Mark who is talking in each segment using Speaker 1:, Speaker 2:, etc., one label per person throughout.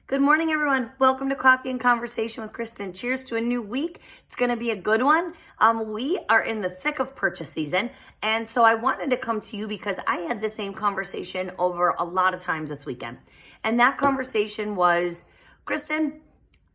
Speaker 1: Good morning, everyone. Welcome to Coffee and Conversation with Kristen. Cheers to a new week. It's going to be a good one. We are in the thick of purchase season. And so I wanted to come to you because I had the same conversation over a lot of times this weekend. And that conversation was, Kristen,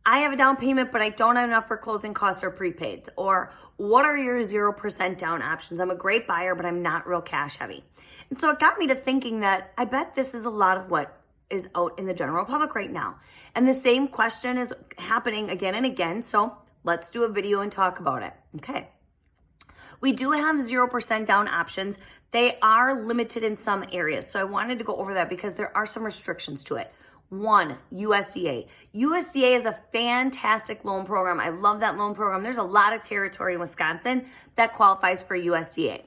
Speaker 1: I have a down payment, but I don't have enough for closing costs or prepaids. Or what are your 0% down options? I'm a great buyer, but I'm not real cash heavy. And so it got me to thinking that I bet this is a lot of what is out in the general public right now. And the same question is happening again and again. So let's do a video and talk about it. Okay. We do have 0% down options. They are limited in some areas. So I wanted to go over that because there are some restrictions to it. One, USDA. USDA is a fantastic loan program. I love that loan program. There's a lot of territory in Wisconsin that qualifies for USDA.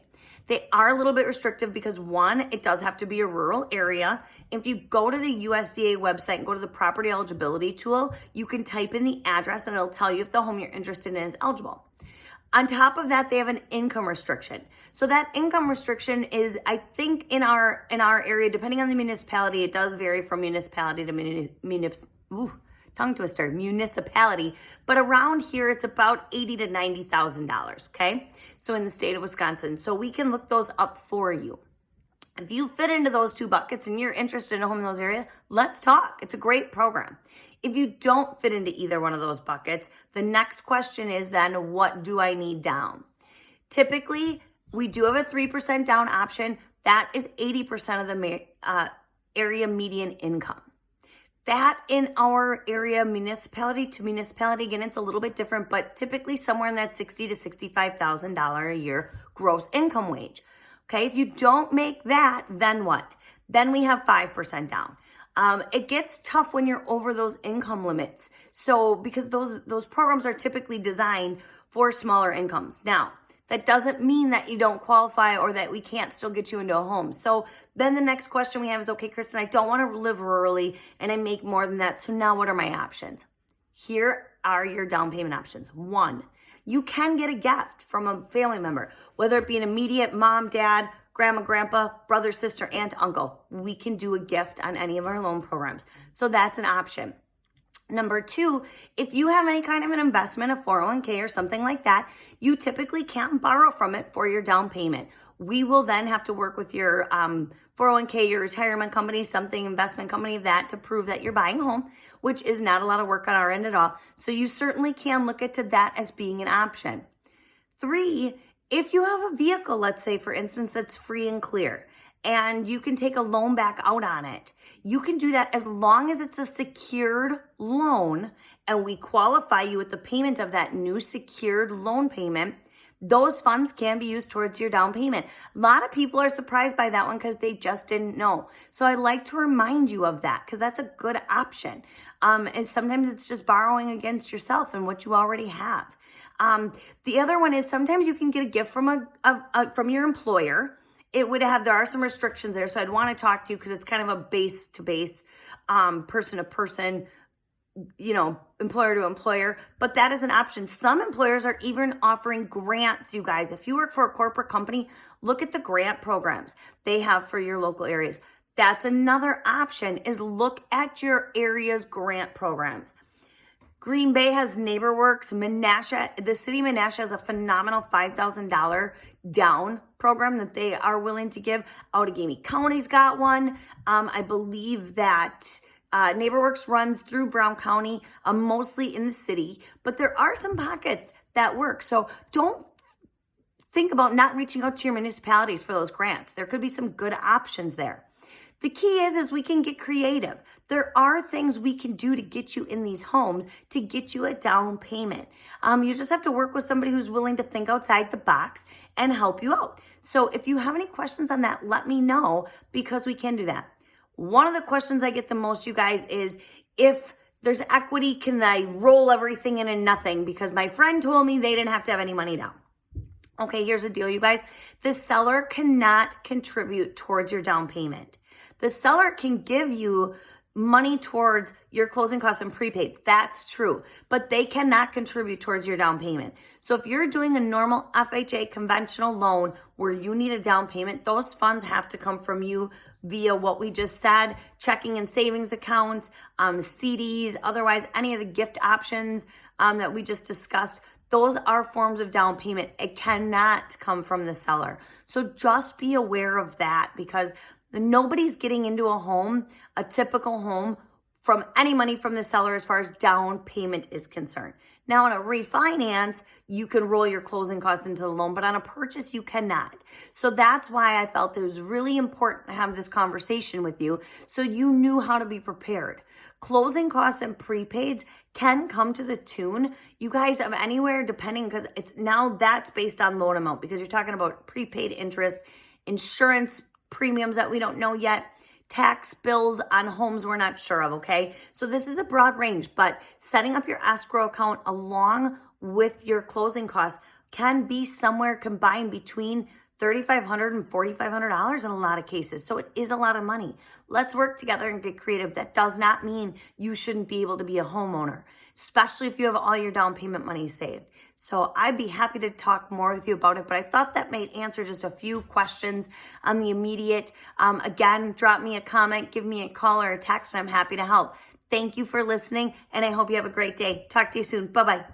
Speaker 1: They are a little bit restrictive because one, it does have to be a rural area. If you go to the USDA website and go to the property eligibility tool, you can type in the address and it'll tell you if the home you're interested in is eligible. On top of that, they have an income restriction. So that income restriction is, I think in our area, depending on the municipality, it does vary from municipality to municipality, but around here it's about $80,000 to $90,000, okay? So in the state of Wisconsin, so we can look those up for you. If you fit into those two buckets and you're interested in a home in those areas, let's talk. It's a great program. If you don't fit into either one of those buckets, the next question is then, what do I need down? Typically, we do have a 3% down option. That is 80% of the area median income. That in our area, municipality to municipality, again, it's a little bit different, but typically somewhere in that $60,000 to $65,000 a year gross income wage. Okay, if you don't make that, then what? Then we have 5% down. It gets tough when you're over those income limits. So because those programs are typically designed for smaller incomes. Now, that doesn't mean that you don't qualify or that we can't still get you into a home. So then the next question we have is, okay, Kristen, I don't want to live rurally and I make more than that. So now what are my options? Here are your down payment options. One, you can get a gift from a family member, whether it be an immediate mom, dad, grandma, grandpa, brother, sister, aunt, uncle. We can do a gift on any of our loan programs. So that's an option. Number two, if you have any kind of an investment, a 401k or something like that, you typically can't borrow from it for your down payment. We will then have to work with your 401k, your retirement company, something investment company of that to prove that you're buying a home, which is not a lot of work on our end at all. So you certainly can look into that as being an option. Three, if you have a vehicle, let's say, for instance, that's free and clear, and you can take a loan back out on it, you can do that as long as it's a secured loan and we qualify you with the payment of that new secured loan payment. Those funds can be used towards your down payment. A lot of people are surprised by that one because they just didn't know. So I like to remind you of that because that's a good option. And sometimes it's just borrowing against yourself and what you already have. The other one is sometimes you can get a gift from from your employer. There are some restrictions there. So I'd want to talk to you because it's kind of a base to base, person to person, employer to employer, but that is an option. Some employers are even offering grants, you guys. If you work for a corporate company, look at the grant programs they have for your local areas. That's another option, is look at your area's grant programs. Green Bay has NeighborWorks. The city of Menasha has a phenomenal $5,000 down program that they are willing to give. Outagamie County's got one. I believe that NeighborWorks runs through Brown County, mostly in the city, but there are some pockets that work. So don't think about not reaching out to your municipalities for those grants. There could be some good options there. The key is we can get creative. There are things we can do to get you in these homes, to get you a down payment. You just have to work with somebody who's willing to think outside the box and help you out. So if you have any questions on that, let me know because we can do that. One of the questions I get the most, you guys, is if there's equity, can I roll everything in and nothing? Because my friend told me they didn't have to have any money down. Okay, here's the deal, you guys. The seller cannot contribute towards your down payment. The seller can give you money towards your closing costs and prepaids. That's true, but they cannot contribute towards your down payment. So if you're doing a normal FHA conventional loan where you need a down payment, those funds have to come from you via what we just said, checking and savings accounts, CDs, otherwise any of the gift options that we just discussed. Those are forms of down payment. It cannot come from the seller. So just be aware of that, because nobody's getting into a home, a typical home, from any money from the seller as far as down payment is concerned. Now, on a refinance, you can roll your closing costs into the loan, but on a purchase, you cannot. So that's why I felt it was really important to have this conversation with you so you knew how to be prepared. Closing costs and prepaids can come to the tune, you guys, of anywhere, depending, because it's now that's based on loan amount, because you're talking about prepaid interest, insurance premiums that we don't know yet, tax bills on homes we're not sure of, okay? So this is a broad range, but setting up your escrow account along with your closing costs can be somewhere combined between $3,500 and $4,500 in a lot of cases. So it is a lot of money. Let's work together and get creative. That does not mean you shouldn't be able to be a homeowner, especially if you have all your down payment money saved. So I'd be happy to talk more with you about it, but I thought that might answer just a few questions on the immediate. Again, drop me a comment, give me a call or a text, and I'm happy to help. Thank you for listening, and I hope you have a great day. Talk to you soon. Bye-bye.